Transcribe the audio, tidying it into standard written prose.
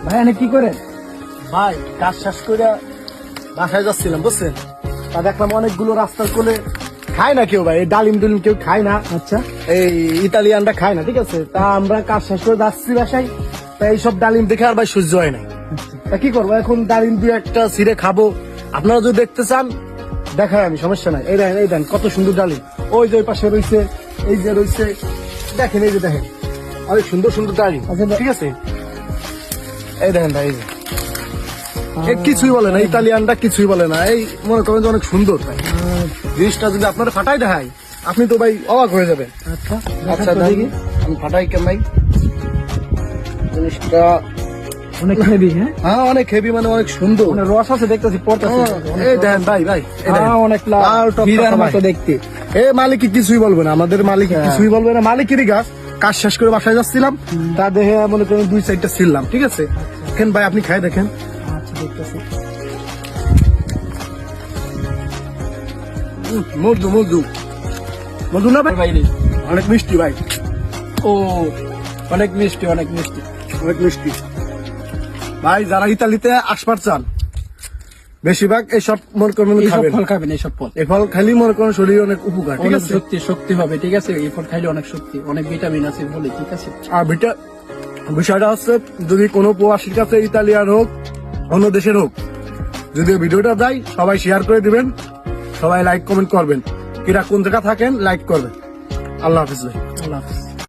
ভাই এনে কি করেন? ভাই কাজ শেষ করে বাসায় যাচ্ছিলাম বুঝছেন, তা দেখলাম অনেকগুলো রাস্তার কোলে খায় না কেউ ভাই, এই ডালিম ডুলিম কেউ খায় না, আচ্ছা, এই ইতালিয়ানরা খায় না, ঠিক আছে। তা আমরা কাজ শেষ করে যাচ্ছি বাসায়, তা এইসব ডালিম দেখে আর ভাই সহ্য হয় না। তা কি করবো এখন, ডালিম দিয়ে একটা ছিঁড়ে খাবো। আপনারা যদি দেখতে চান দেখাই আমি, সমস্যা নাই। এই দেখেন, এই দেখেন কত সুন্দর ডালিম, ওই যে ওই পাশে রয়েছে, এই যে রয়েছে, দেখেন এই যে দেখেন অনেক সুন্দর সুন্দর ডালিম, আচ্ছা, ঠিক আছে। এই দেখেন ভাই, এই যে কিছুই বলে না, ইতালিয়ানরা কিছুই বলে না, এই মনে করেন যে অনেক সুন্দর ভাই। জিনিসটা যদি আপনারা ফাটাই দেখাই আপনি তো ভাই অবাক হয়ে যাবেন। আচ্ছা আচ্ছা দেখি আমি ফাটাই কেন ভাই, জিনিসটা অনেক হেভি। হ্যাঁ, হ্যাঁ অনেক হেভি, মানে অনেক সুন্দর, মানে রস আছে দেখতেছি, পড়তেছি। এই দেখেন ভাই, ভাই এই দেখেন। অনেক লাল টকটকা হীরার ভাই। মতো দেখতে। এ মালিক কিছুই বলবে না, আমাদের মালিক কিছুই বলবে না, মালিকেরই গাছ। কাজ শেষ করে বাসায় যাচ্ছিলাম, তা দেখে মনে করেন 2-4টা ছিললাম, ঠিক আছে। দেখেন ভাই, আপনি খাই দেখেন। আচ্ছা, দেখতেছি। মধু মধু মধু না ভাই, অনেক মিষ্টি ভাই, ও অনেক মিষ্টি, অনেক মিষ্টি। অনেক মিষ্টি ভাই। যারা ইতালিতে আসবার চান বেশিরভাগ এইসব মনে করেন এইসব খাবেন, ফল খাবেন, এইসব ফল। এই ফল খালি মনে করেন শরীরে অনেক উপকার, ঠিক অনেক আছে। শক্তি হবে, ঠিক আছে। এই ফল খাইলে অনেক শক্তি, অনেক ভিটামিন আছে বলে, ঠিক আছে। আর বিষয়টা হচ্ছে, যদি কোনো প্রবাসীর কাছে ইতালিয়ান হোক অন্য দেশের হোক, যদি ভিডিওটা যায় সবাই শেয়ার করে দিবেন, সবাই লাইক কমেন্ট করবেন, কিরা কোন জায়গা থাকেন লাইক করবেন। আল্লাহ হাফিজ ভাই। আল্লাহ হাফেজ।